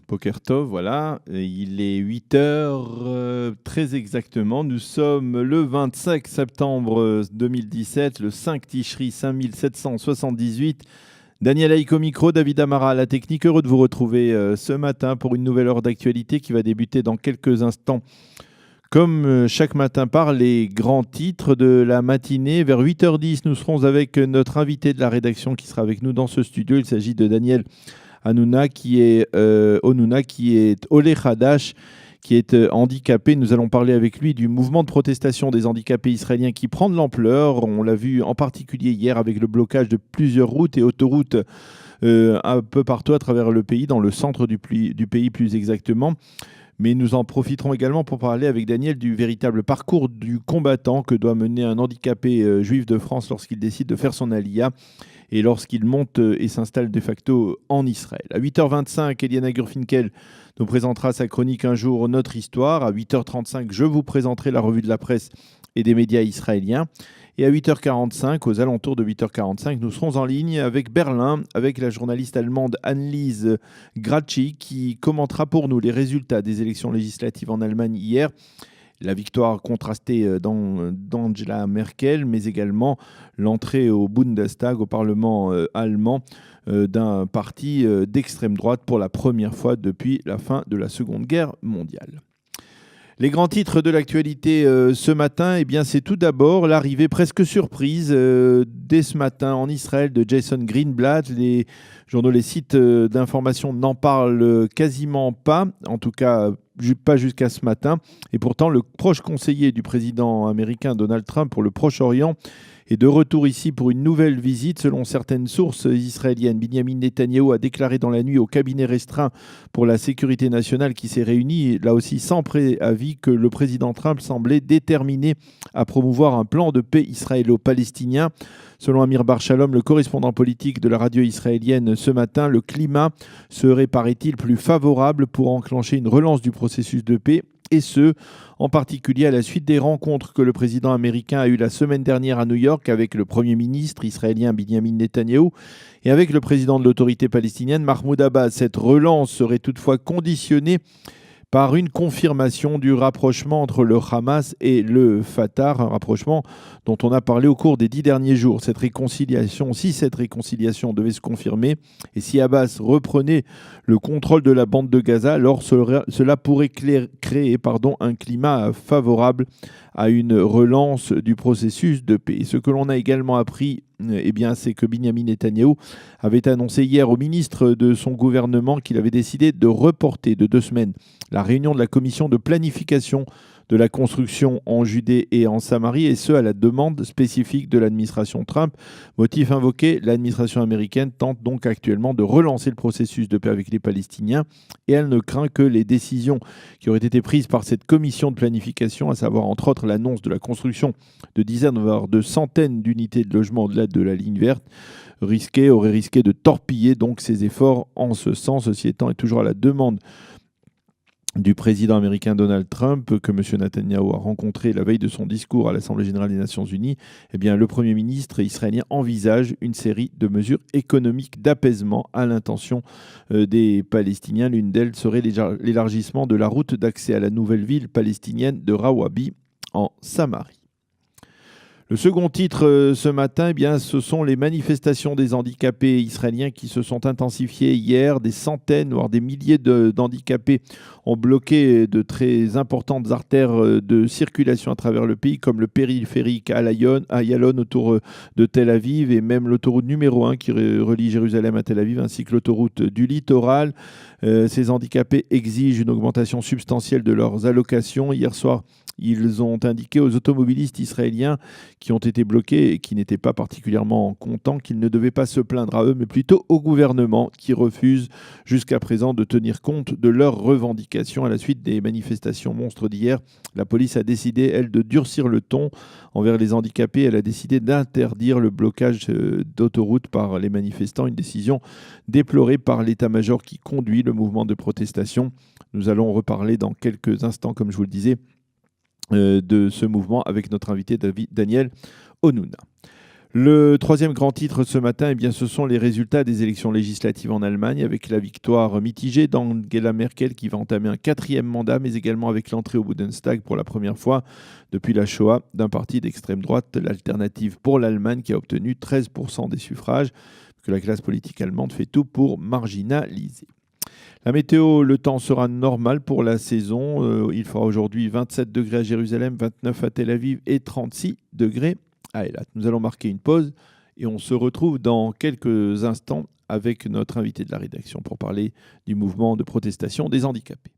Poker Tov, voilà. Il est 8 heures, très exactement. Nous sommes le 25 septembre 2017, le 5 Tishri 5778. Daniel Haïk au micro, David Amara à la technique. Heureux de vous retrouver ce matin pour une nouvelle heure d'actualité qui va débuter dans quelques instants. Comme chaque matin par les grands titres de la matinée, vers 8h10, nous serons avec notre invité de la rédaction qui sera avec nous dans ce studio. Il s'agit de Daniel Onuna qui est Olé Hadash, qui est handicapé. Nous allons parler avec lui du mouvement de protestation des handicapés israéliens qui prend de l'ampleur. On l'a vu en particulier hier avec le blocage de plusieurs routes et autoroutes un peu partout à travers le pays, dans le centre du pays plus exactement. Mais nous en profiterons également pour parler avec Daniel du véritable parcours du combattant que doit mener un handicapé juif de France lorsqu'il décide de faire son aliyah et lorsqu'il monte et s'installe de facto en Israël. À 8h25, Eliana Gurfinkel nous présentera sa chronique Un jour, notre histoire. À 8h35, je vous présenterai la revue de la presse et des médias israéliens. Et à 8h45, aux alentours de 8h45, nous serons en ligne avec Berlin, avec la journaliste allemande Anneliese Gracchi, qui commentera pour nous les résultats des élections législatives en Allemagne hier. La victoire contrastée d'Angela Merkel, mais également l'entrée au Bundestag, au Parlement allemand, d'un parti d'extrême droite pour la première fois depuis la fin de la Seconde Guerre mondiale. Les grands titres de l'actualité ce matin, eh bien, c'est tout d'abord l'arrivée presque surprise dès ce matin en Israël de Jason Greenblatt. Les journaux, les sites d'information n'en parlent quasiment pas, en tout cas pas jusqu'à ce matin. Et pourtant, le proche conseiller du président américain Donald Trump pour le Proche-Orient est de retour ici pour une nouvelle visite. Selon certaines sources israéliennes, Binyamin Netanyahou a déclaré dans la nuit au cabinet restreint pour la sécurité nationale qui s'est réuni, là aussi sans préavis, que le président Trump semblait déterminé à promouvoir un plan de paix israélo-palestinien. Selon Amir Bar-Shalom, le correspondant politique de la radio israélienne ce matin, le climat serait, paraît-il, plus favorable pour enclencher une relance du processus de paix, et ce, en particulier à la suite des rencontres que le président américain a eues la semaine dernière à New York avec le Premier ministre israélien Binyamin Netanyahou et avec le président de l'autorité palestinienne Mahmoud Abbas. Cette relance serait toutefois conditionnée par une confirmation du rapprochement entre le Hamas et le Fatah, un rapprochement dont on a parlé au cours des 10 derniers jours. Si cette réconciliation devait se confirmer, et si Abbas reprenait le contrôle de la bande de Gaza, alors cela pourrait créer un climat favorable à une relance du processus de paix. Et ce que l'on a également appris, c'est que Binyamin Netanyahou avait annoncé hier au ministre de son gouvernement qu'il avait décidé de reporter de 2 semaines la réunion de la commission de planification de la construction en Judée et en Samarie, et ce à la demande spécifique de l'administration Trump. Motif invoqué, l'administration américaine tente donc actuellement de relancer le processus de paix avec les Palestiniens, et elle ne craint que les décisions qui auraient été prises par cette commission de planification, à savoir entre autres l'annonce de la construction de dizaines voire de centaines d'unités de logement au-delà de la ligne verte, aurait risqué de torpiller donc ces efforts en ce sens. Ceci étant, est toujours à la demande du président américain Donald Trump, que M. Netanyahou a rencontré la veille de son discours à l'Assemblée générale des Nations unies, le Premier ministre israélien envisage une série de mesures économiques d'apaisement à l'intention des Palestiniens. L'une d'elles serait l'élargissement de la route d'accès à la nouvelle ville palestinienne de Rawabi en Samarie. Le second titre ce matin, ce sont les manifestations des handicapés israéliens qui se sont intensifiées hier. Des centaines, voire des milliers d'handicapés ont bloqué de très importantes artères de circulation à travers le pays, comme le périphérique Ayalon autour de Tel Aviv, et même l'autoroute numéro 1 qui relie Jérusalem à Tel Aviv, ainsi que l'autoroute du littoral. Ces handicapés exigent une augmentation substantielle de leurs allocations. Hier soir, ils ont indiqué aux automobilistes israéliens qui ont été bloqués et qui n'étaient pas particulièrement contents qu'ils ne devaient pas se plaindre à eux, mais plutôt au gouvernement qui refuse jusqu'à présent de tenir compte de leurs revendications. À la suite des manifestations monstres d'hier, la police a décidé, elle, de durcir le ton envers les handicapés. Elle a décidé d'interdire le blocage d'autoroutes par les manifestants, une décision déplorée par l'état-major qui conduit le mouvement de protestation. Nous allons reparler dans quelques instants, comme je vous le disais, de ce mouvement avec notre invité Daniel Onuna. Le troisième grand titre ce matin, eh bien, ce sont les résultats des élections législatives en Allemagne, avec la victoire mitigée d'Angela Merkel qui va entamer un 4e mandat, mais également avec l'entrée au Bundestag pour la première fois depuis la Shoah d'un parti d'extrême droite, l'Alternative pour l'Allemagne, qui a obtenu 13% des suffrages, que la classe politique allemande fait tout pour marginaliser. La météo, le temps sera normal pour la saison. Il fera aujourd'hui 27 degrés à Jérusalem, 29 à Tel Aviv et 36 degrés à Eilat. Nous allons marquer une pause et on se retrouve dans quelques instants avec notre invité de la rédaction pour parler du mouvement de protestation des handicapés.